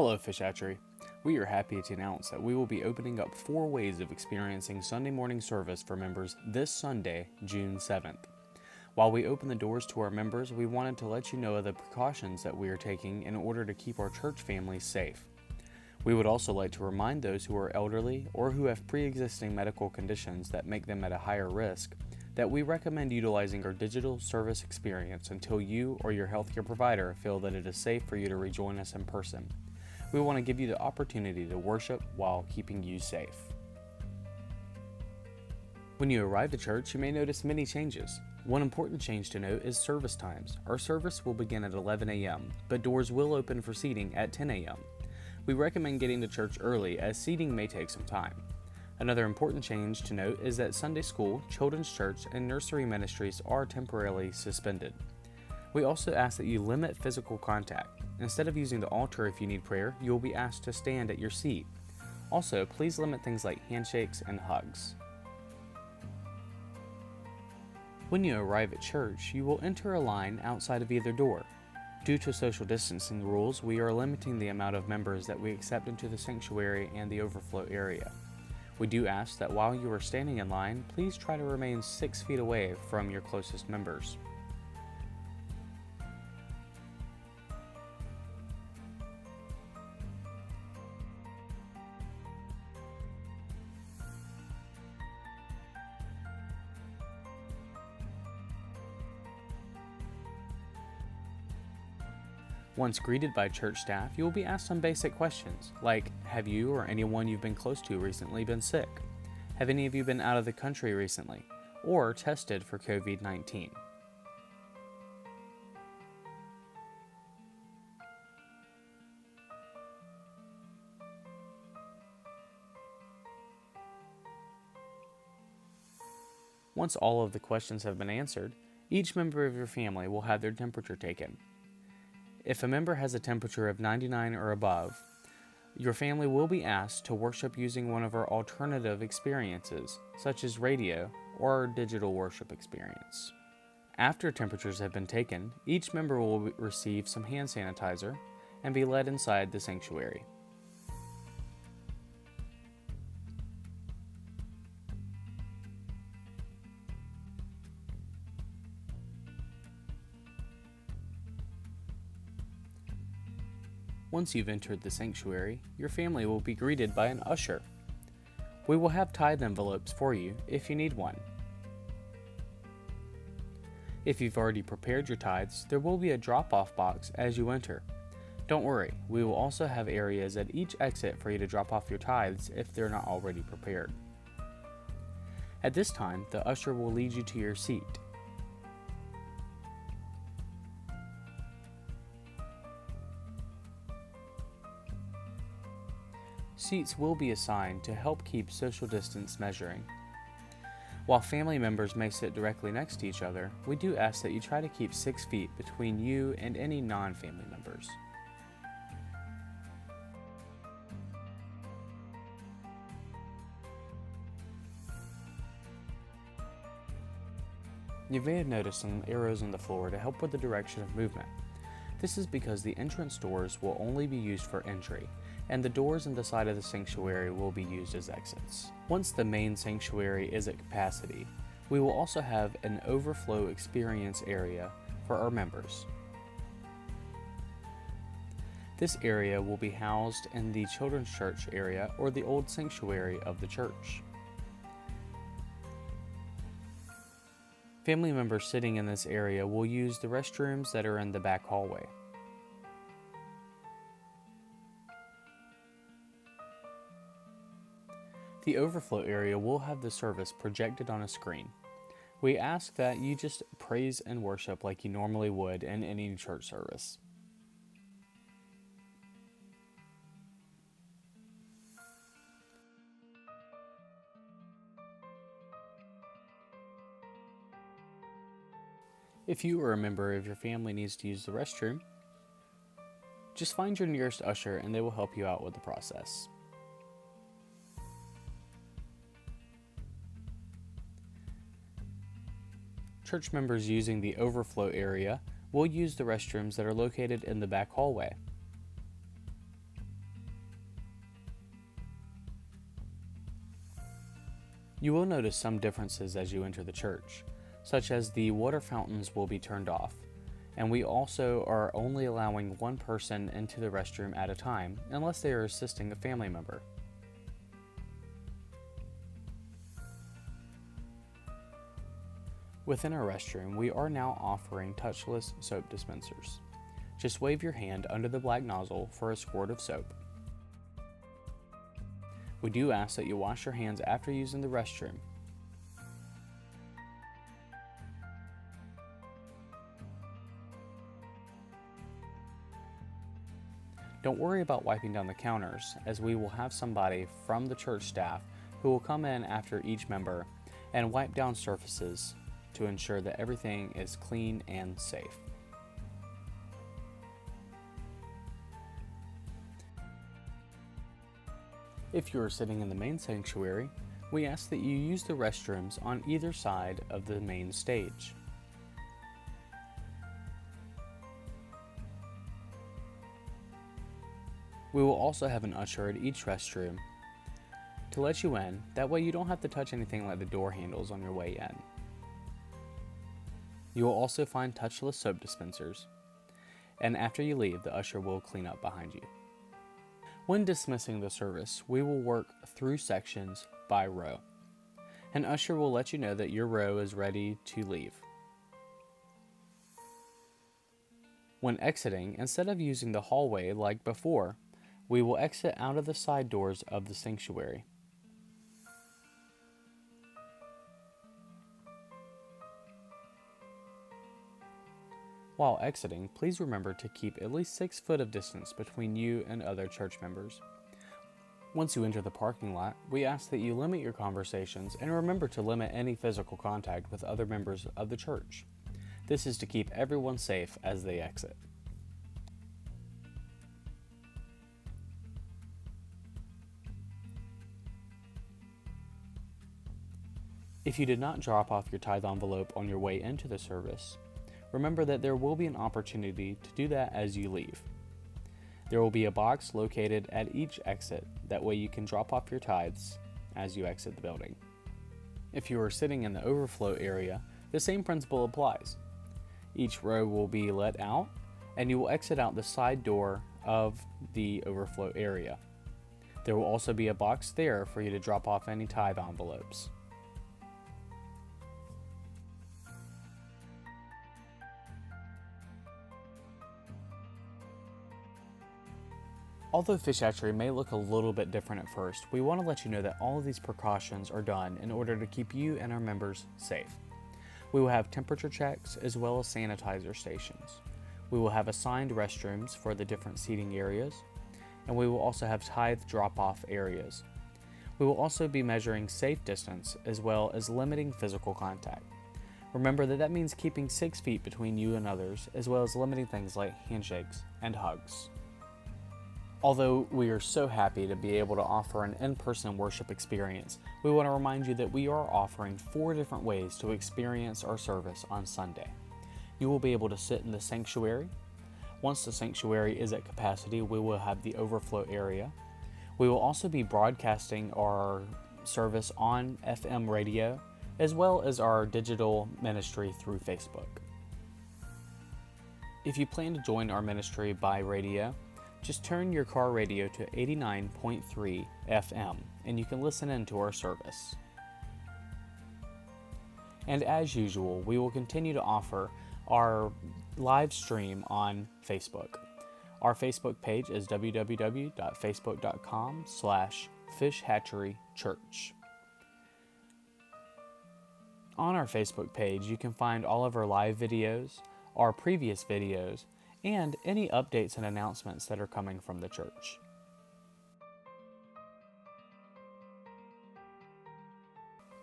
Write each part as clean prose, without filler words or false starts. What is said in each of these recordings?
Hello, Fish Hatchery. We are happy to announce that we will be opening up 4 ways of experiencing Sunday morning service for members this Sunday, June 7th. While we open the doors to our members, we wanted to let you know of the precautions that we are taking in order to keep our church families safe. We would also like to remind those who are elderly or who have pre-existing medical conditions that make them at a higher risk that we recommend utilizing our digital service experience until you or your healthcare provider feel that it is safe for you to rejoin us in person. We want to give you the opportunity to worship while keeping you safe. When you arrive to church, you may notice many changes. One important change to note is service times. Our service will begin at 11 a.m., but doors will open for seating at 10 a.m. We recommend getting to church early as seating may take some time. Another important change to note is that Sunday school, children's church, and nursery ministries are temporarily suspended. We also ask that you limit physical contact. Instead of using the altar if you need prayer, you will be asked to stand at your seat. Also, please limit things like handshakes and hugs. When you arrive at church, you will enter a line outside of either door. Due to social distancing rules, we are limiting the amount of members that we accept into the sanctuary and the overflow area. We do ask that while you are standing in line, please try to remain 6 feet away from your closest members. Once greeted by church staff, you will be asked some basic questions, like, have you or anyone you've been close to recently been sick? Have any of you been out of the country recently? Or tested for COVID-19? Once all of the questions have been answered, each member of your family will have their temperature taken. If a member has a temperature of 99 or above, your family will be asked to worship using one of our alternative experiences, such as radio or our digital worship experience. After temperatures have been taken, each member will receive some hand sanitizer and be led inside the sanctuary. Once you've entered the sanctuary, your family will be greeted by an usher. We will have tithe envelopes for you if you need one. If you've already prepared your tithes, there will be a drop-off box as you enter. Don't worry, we will also have areas at each exit for you to drop off your tithes if they're not already prepared. At this time, the usher will lead you to your seat. Seats will be assigned to help keep social distance measuring. While family members may sit directly next to each other, we do ask that you try to keep 6 feet between you and any non-family members. You may have noticed some arrows on the floor to help with the direction of movement. This is because the entrance doors will only be used for entry, and the doors in the side of the sanctuary will be used as exits. Once the main sanctuary is at capacity, we will also have an overflow experience area for our members. This area will be housed in the children's church area or the old sanctuary of the church. Family members sitting in this area will use the restrooms that are in the back hallway. The overflow area will have the service projected on a screen. We ask that you just praise and worship like you normally would in any church service. If you or a member of your family needs to use the restroom, just find your nearest usher and they will help you out with the process. Church members using the overflow area will use the restrooms that are located in the back hallway. You will notice some differences as you enter the church, such as the water fountains will be turned off, and we also are only allowing one person into the restroom at a time unless they are assisting a family member. Within our restroom, we are now offering touchless soap dispensers. Just wave your hand under the black nozzle for a squirt of soap. We do ask that you wash your hands after using the restroom. Don't worry about wiping down the counters, as we will have somebody from the church staff who will come in after each member and wipe down surfaces to ensure that everything is clean and safe. If you are sitting in the main sanctuary, we ask that you use the restrooms on either side of the main stage. We will also have an usher at each restroom to let you in. That way you don't have to touch anything like the door handles on your way in. You will also find touchless soap dispensers, and after you leave, the usher will clean up behind you. When dismissing the service, we will work through sections by row. An usher will let you know that your row is ready to leave. When exiting, instead of using the hallway like before, we will exit out of the side doors of the sanctuary. While exiting, please remember to keep at least 6 feet of distance between you and other church members. Once you enter the parking lot, we ask that you limit your conversations and remember to limit any physical contact with other members of the church. This is to keep everyone safe as they exit. If you did not drop off your tithe envelope on your way into the service, remember that there will be an opportunity to do that as you leave. There will be a box located at each exit, that way you can drop off your tithes as you exit the building. If you are sitting in the overflow area, the same principle applies. Each row will be let out, and you will exit out the side door of the overflow area. There will also be a box there for you to drop off any tithe envelopes. Although Fish Hatchery may look a little bit different at first, we want to let you know that all of these precautions are done in order to keep you and our members safe. We will have temperature checks as well as sanitizer stations. We will have assigned restrooms for the different seating areas, and we will also have tithe drop-off areas. We will also be measuring safe distance as well as limiting physical contact. Remember that means keeping 6 feet between you and others, as well as limiting things like handshakes and hugs. Although we are so happy to be able to offer an in-person worship experience, we want to remind you that we are offering 4 different ways to experience our service on Sunday. You will be able to sit in the sanctuary. Once the sanctuary is at capacity, we will have the overflow area. We will also be broadcasting our service on FM radio, as well as our digital ministry through Facebook. If you plan to join our ministry by radio, just turn your car radio to 89.3 FM and you can listen in to our service. And as usual, we will continue to offer our live stream on Facebook. Our Facebook page is www.facebook.com/fishhatcherychurch. On our Facebook page, you can find all of our live videos, our previous videos, and any updates and announcements that are coming from the church.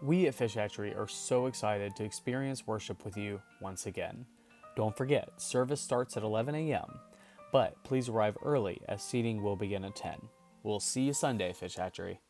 We at Fish Hatchery are so excited to experience worship with you once again. Don't forget, service starts at 11 a.m., but please arrive early as seating will begin at 10. We'll see you Sunday, Fish Hatchery.